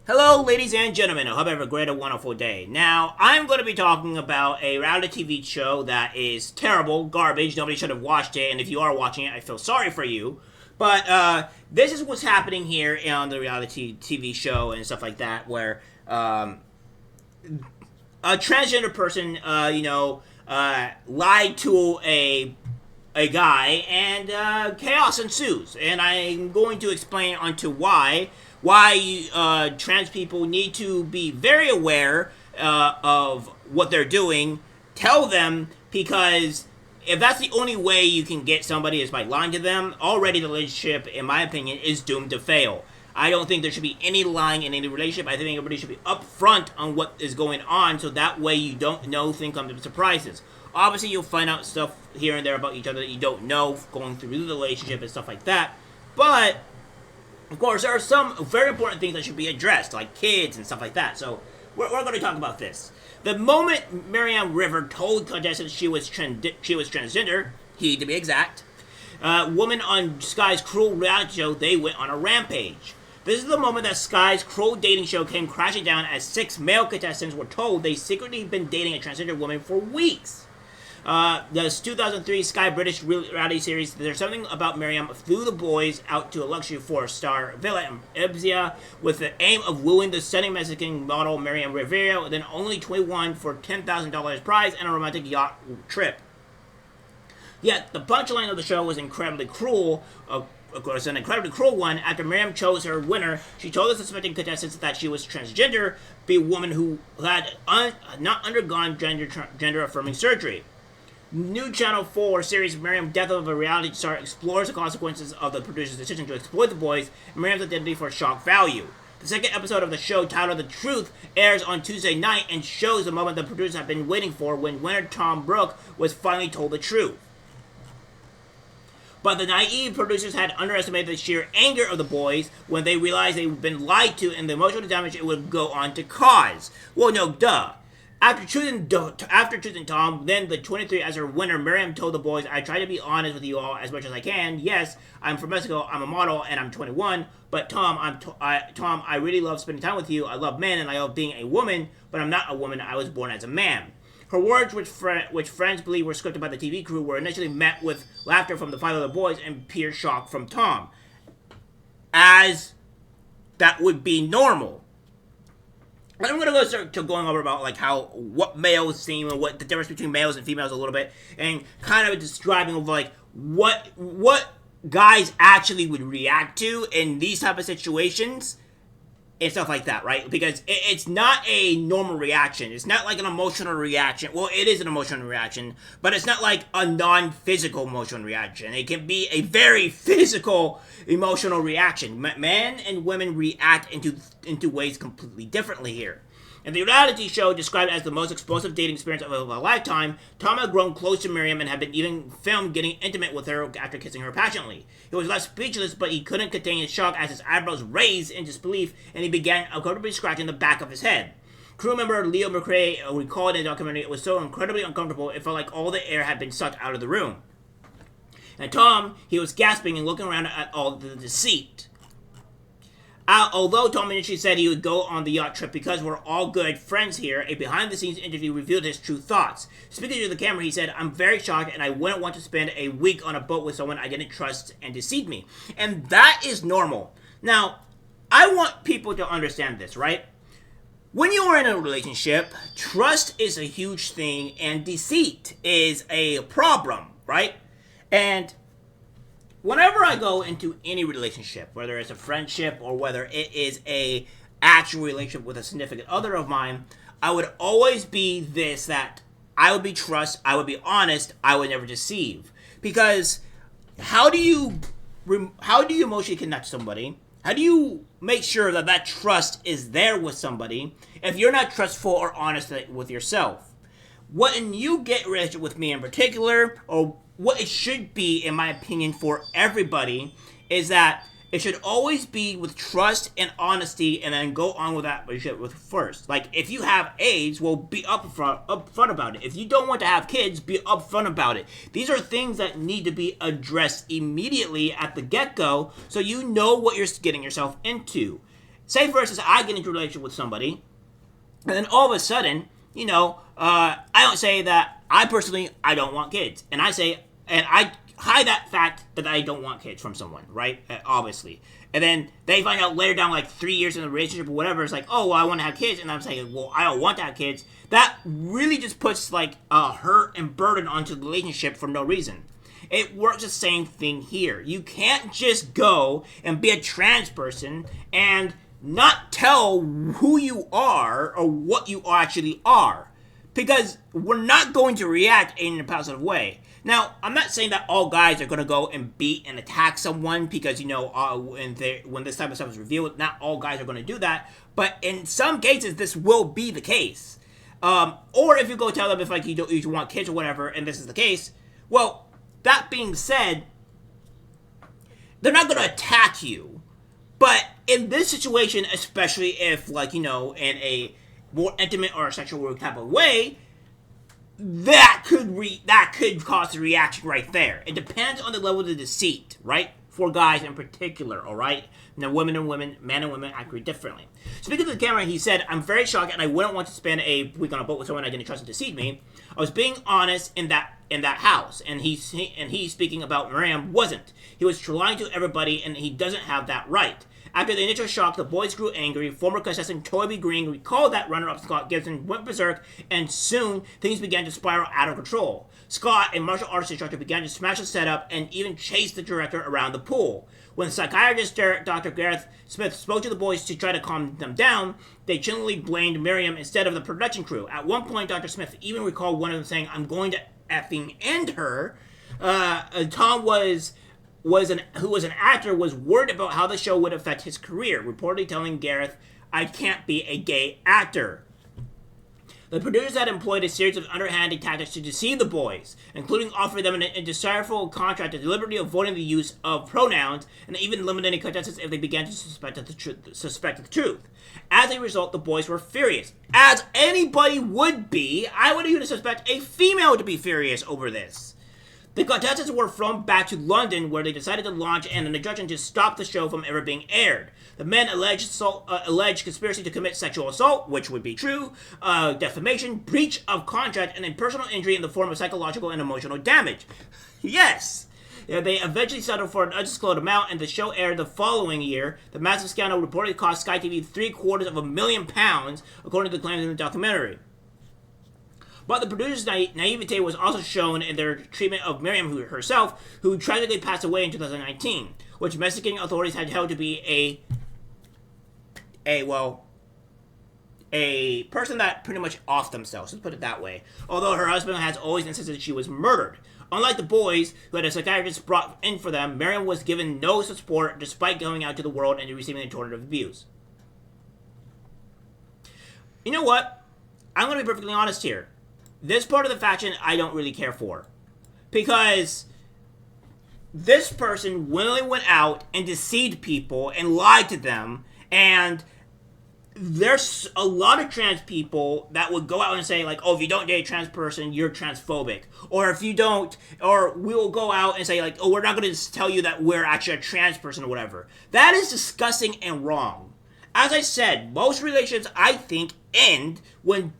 Hello, ladies and gentlemen. I hope you have a great and wonderful day. Now, I'm going to be talking about a reality TV show that is terrible, garbage. Nobody should have watched it, and if you are watching it, I feel sorry for you. But this is what's happening here on the reality TV show and stuff like that, where a transgender person, lied to a guy, and chaos ensues. And I'm going to explain onto why trans people need to be very aware of what they're doing. Tell them, because if that's the only way you can get somebody is by lying to them, already the relationship, in my opinion, is doomed to fail. I don't think there should be any lying in any relationship. I think everybody should be upfront on what is going on, so that way you don't know things come to surprises. Obviously, you'll find out stuff here and there about each other that you don't know going through the relationship and stuff like that. But, of course, there are some very important things that should be addressed, like kids and stuff like that. So, we're going to talk about this. The moment Miriam River told contestants she was transgender, he to be exact, woman on Sky's cruel reality show, they went on a rampage. This is the moment that Sky's cruel dating show came crashing down as 6 male contestants were told they secretly been dating a transgender woman for weeks. The 2003 Sky British reality series, There's Something About Miriam, flew the boys out to a luxury 4-star villa in Ibiza with the aim of wooing the stunning Mexican model Miriam Rivera, then only 21 for $10,000 prize and a romantic yacht trip. Yet, the punchline of the show was incredibly cruel. Of course, an incredibly cruel one. After Miriam chose her winner, she told the suspecting contestants that she was transgender, be a woman who had not undergone gender-affirming surgery. New Channel 4 series Miriam, Death of a Reality Star explores the consequences of the producer's decision to exploit the boys and Miriam's identity for shock value. The second episode of the show, titled The Truth, airs on Tuesday night and shows the moment the producers have been waiting for when winner Tom Brooke was finally told the truth. But the naive producers had underestimated the sheer anger of the boys when they realized they'd been lied to and the emotional damage it would go on to cause. Well, no, duh. After choosing Tom, then the 23 as her winner, Miriam told the boys, I try to be honest with you all as much as I can. Yes, I'm from Mexico, I'm a model, and I'm 21. But Tom, I really love spending time with you. I love men, and I love being a woman, but I'm not a woman. I was born as a man. Her words, which friends believe were scripted by the TV crew, were initially met with laughter from the 5 other boys and pure shock from Tom. As that would be normal. And I'm going to start to going over about like what males seem and what the difference between males and females a little bit, and kind of describing of like what guys actually would react to in these type of situations and stuff like that, right? Because it's not a normal reaction. It's not like an emotional reaction. Well, it is an emotional reaction, but it's not like a non-physical emotional reaction. It can be a very physical emotional reaction. Men and women react into ways completely differently here. In the reality show, described as the most explosive dating experience of a lifetime, Tom had grown close to Miriam and had been even filmed getting intimate with her after kissing her passionately. He was left speechless, but he couldn't contain his shock as his eyebrows raised in disbelief, and he began uncomfortably scratching the back of his head. Crew member Leo McRae recalled in the documentary, it was so incredibly uncomfortable, it felt like all the air had been sucked out of the room. And Tom, he was gasping and looking around at all the deceit. Although Tom initially said he would go on the yacht trip because we're all good friends here, a behind-the-scenes interview revealed his true thoughts. Speaking to the camera, he said, I'm very shocked and I wouldn't want to spend a week on a boat with someone I didn't trust and deceived me. And that is normal. Now, I want people to understand this, right? When you are in a relationship, trust is a huge thing and deceit is a problem, right? And whenever I go into any relationship, whether it's a friendship or whether it is a actual relationship with a significant other of mine, I would always be this, that I would be trust, I would be honest, I would never deceive. Because how do you emotionally connect to somebody? How do you make sure that that trust is there with somebody if you're not trustful or honest with yourself? When you get a relationship with me in particular, or what it should be, in my opinion, for everybody, is that it should always be with trust and honesty, and then go on with that relationship with first. Like, if you have AIDS, well, be upfront about it. If you don't want to have kids, be upfront about it. These are things that need to be addressed immediately at the get-go, so you know what you're getting yourself into. Say, for instance, I get into a relationship with somebody, and then all of a sudden, I don't say that I don't want kids. And I say, and I hide that fact that I don't want kids from someone, right? Obviously. And then they find out later down, like 3 years in the relationship or whatever, it's like, oh, well, I want to have kids. And I'm saying, well, I don't want to have kids. That really just puts like a hurt and burden onto the relationship for no reason. It works the same thing here. You can't just go and be a trans person and not tell who you are or what you actually are, because we're not going to react in a positive way. Now, I'm not saying that all guys are going to go and beat and attack someone because, when this type of stuff is revealed, not all guys are going to do that, but in some cases, this will be the case. Or if you go tell them if like you want kids or whatever, and this is the case, well, that being said, they're not going to attack you. But in this situation, especially if, like, in a more intimate or sexual type of way, that could cause a reaction right there. It depends on the level of the deceit, right? For guys in particular, all right? Now, men and women act differently. Speaking to the camera, he said, "I'm very shocked, and I wouldn't want to spend a week on a boat with someone I didn't trust and deceived me. I was being honest in that house," and he's speaking about Miriam wasn't. He was lying to everybody, and he doesn't have that right. After the initial shock, the boys grew angry. Former contestant Toby Green recalled that runner-up Scott Gibson went berserk, and soon things began to spiral out of control. Scott, a martial arts instructor, began to smash the setup and even chase the director around the pool. When psychiatrist Dr. Gareth Smith spoke to the boys to try to calm them down, they gently blamed Miriam instead of the production crew. At one point, Dr. Smith even recalled one of them saying, "I'm going to effing end her." Tom who was an actor, was worried about how the show would affect his career, reportedly telling Gareth, "I can't be a gay actor." The producers had employed a series of underhanded tactics to deceive the boys, including offering them an indecipherable contract, deliberately avoiding the use of pronouns, and even eliminating contestants if they began to suspect the truth. As a result, the boys were furious. As anybody would be, I would even suspect a female to be furious over this. The contestants were flown back to London, where they decided to launch an injunction to stop the show from ever being aired. The men alleged conspiracy to commit sexual assault, which would be true, defamation, breach of contract, and personal injury in the form of psychological and emotional damage. Yes! They eventually settled for an undisclosed amount, and the show aired the following year. The massive scandal reportedly cost Sky TV £750,000, according to the claims in the documentary. But the producers' naivete was also shown in their treatment of Miriam herself, who tragically passed away in 2019, which Mexican authorities had held to be a person that pretty much offed themselves, let's put it that way. Although her husband has always insisted she was murdered. Unlike the boys, who had a psychiatrist brought in for them, Miriam was given no support despite going out to the world and receiving a torrent of abuse. You know what? I'm going to be perfectly honest here. This part of the faction I don't really care for. Because this person willingly went out and deceived people and lied to them, and there's a lot of trans people that would go out and say, like, oh, if you don't date a trans person, you're transphobic. Or if you don't, or we will go out and say, like, oh, we're not going to tell you that we're actually a trans person or whatever. That is disgusting and wrong. As I said, most relationships, I think, end when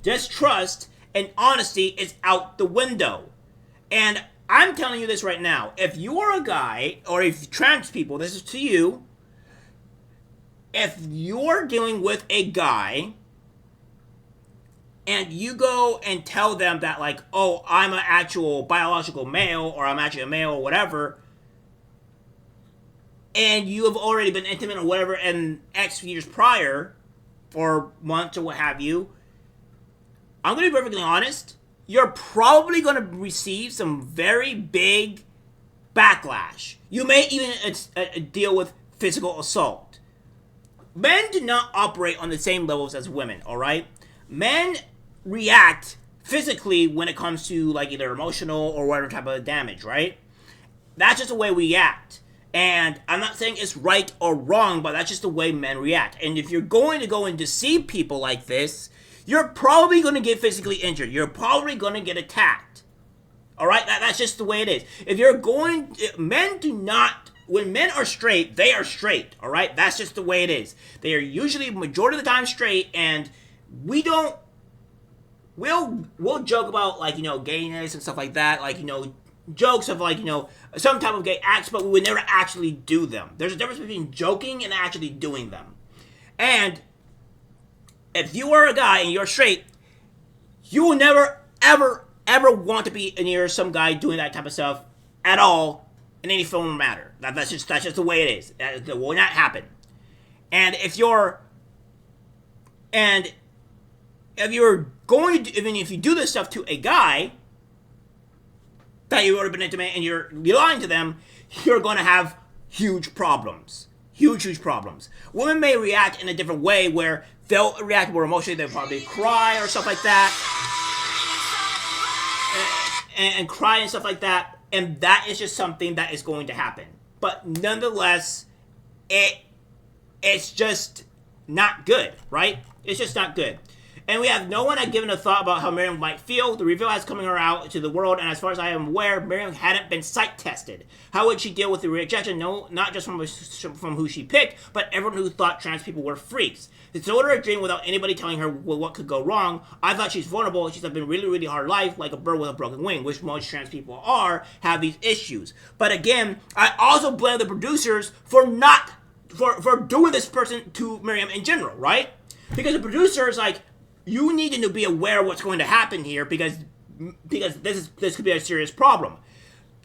distrust and honesty is out the window. And I'm telling you this right now. If you are a guy, or if trans people, this is to you, if you're dealing with a guy and you go and tell them that, like, oh, I'm an actual biological male, or I'm actually a male, or whatever, and you have already been intimate or whatever in X years prior, or months or what have you, I'm going to be perfectly honest, you're probably going to receive some very big backlash. You may even deal with physical assault. Men do not operate on the same levels as women, alright? Men react physically when it comes to, like, either emotional or whatever type of damage, right? That's just the way we act. And I'm not saying it's right or wrong, but that's just the way men react. And if you're going to go and deceive people like this, you're probably going to get physically injured. You're probably going to get attacked. Alright? That's just the way it is. If you're going... Men do not when men are straight, they are straight, all right? That's just the way it is. They are usually majority of the time straight, and we don't. We'll joke about, like, you know, gayness and stuff like that, like, you know, jokes of, like, you know, some type of gay acts, but we would never actually do them. There's a difference between joking and actually doing them. And if you are a guy and you're straight, you will never, ever, ever want to be near some guy doing that type of stuff at all in any form or matter. That's just the way it is. That will not happen. And if you're going to, even if you do this stuff to a guy that you've already been intimate and you're lying to them, you're going to have huge problems. Huge problems. Women may react in a different way where they'll react more emotionally. They'll probably cry or stuff like that. And cry and stuff like that. And that is just something that is going to happen. But nonetheless, it's just not good, right? It's just not good. And we have no one had given a thought about how Miriam might feel. The reveal has coming her out to the world, and as far as I am aware, Miriam hadn't been psych tested. How would she deal with the rejection? No, not just from who she picked, but everyone who thought trans people were freaks. To told her a dream without anybody telling her what could go wrong. I thought she's vulnerable. She's had been really hard life, like a bird with a broken wing, which most trans people have these issues. But again, I also blame the producers for doing this person to Miriam in general, right? Because the producers, like, you need to be aware of what's going to happen here because this could be a serious problem.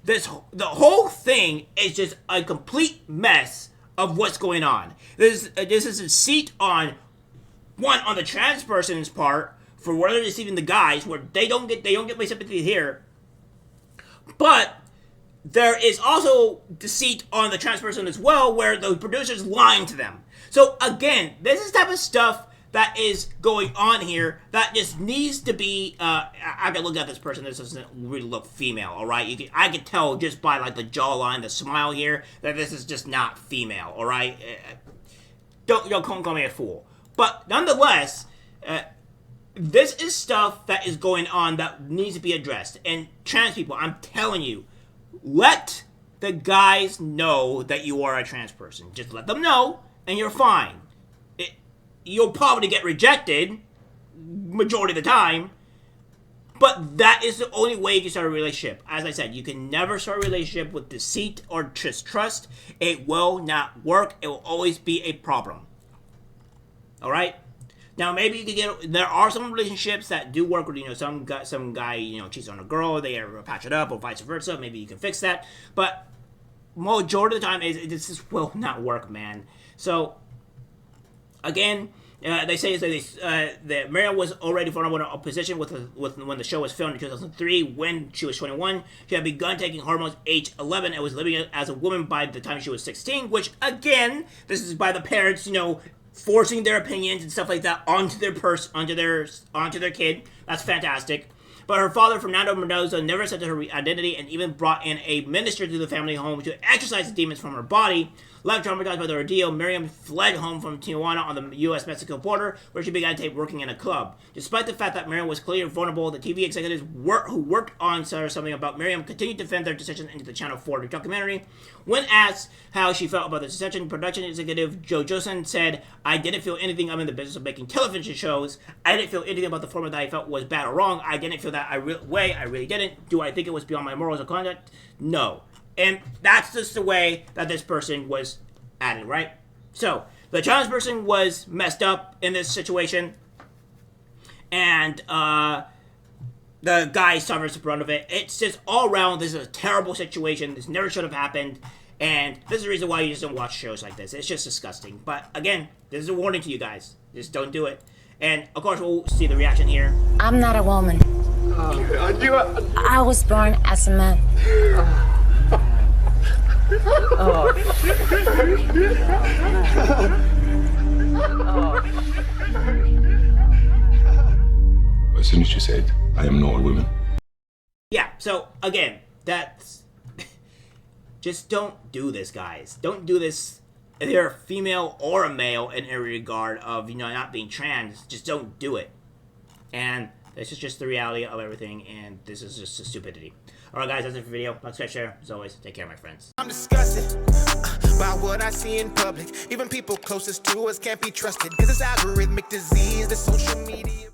The whole thing is just a complete mess of what's going on. This is a deceit on the trans person's part for where they're deceiving the guys, where they don't get my sympathy here. But there is also deceit on the trans person as well, where the producer's lying to them. So again, this is the type of stuff that is going on here that just needs to be, I can look at this person, this doesn't really look female, alright? I can tell just by, like, the jawline, the smile here, that this is just not female, alright? Don't call me a fool. But nonetheless, this is stuff that is going on that needs to be addressed. And trans people, I'm telling you, let the guys know that you are a trans person. Just let them know, and you're fine. You'll probably get rejected majority of the time, but that is the only way you can start a relationship. As I said, you can never start a relationship with deceit or distrust. It will not work. It will always be a problem. All right? Now, maybe you can get. There are some relationships that do work with, you know, some guy, you know, cheats on a girl, they patch it up, or vice versa. Maybe you can fix that. But majority of the time, this just will not work, man. So, again, they say that Miriam was already vulnerable in a position with when the show was filmed in 2003. When she was 21, she had begun taking hormones age 11 and was living as a woman by the time she was 16. Which, again, this is by the parents, you know, forcing their opinions and stuff like that onto their kid. That's fantastic. But her father, Fernando Mendoza, never accepted her identity and even brought in a minister to the family home to exorcise the demons from her body. Left traumatized by the ordeal, Miriam fled home from Tijuana on the U.S.-Mexico border, where she began working in a club. Despite the fact that Miriam was clearly vulnerable, the TV executives who worked on Something About Miriam continued to defend their decision into the Channel 4 documentary. When asked how she felt about the decision, production executive Joe Johnson said, "I didn't feel anything. I'm in the business of making television shows. I didn't feel anything about the format that I felt was bad or wrong. I didn't feel that I really didn't. Do I think it was beyond my morals or conduct? No." And that's just the way that this person was at it, right? So, the trans person was messed up in this situation, and the guy suffers the brunt of it. It's just all around, this is a terrible situation. This never should have happened, and this is the reason why you just don't watch shows like this. It's just disgusting. But again, this is a warning to you guys. Just don't do it. And of course, we'll see the reaction here. I'm not a woman. I was born as a man. As soon as you said, "I am not a woman." Yeah, so again, that's just don't do this, guys. Don't do this if you're a female or a male in every regard of, you know, not being trans. Just don't do it. And this is just the reality of everything, and this is just a stupidity. Alright guys, that's it for the video. Like, subscribe, share. As always, take care, my friends. I'm disgusted by what I see in public. Even people closest to us can't be trusted, 'cause it's algorithmic disease, the social media.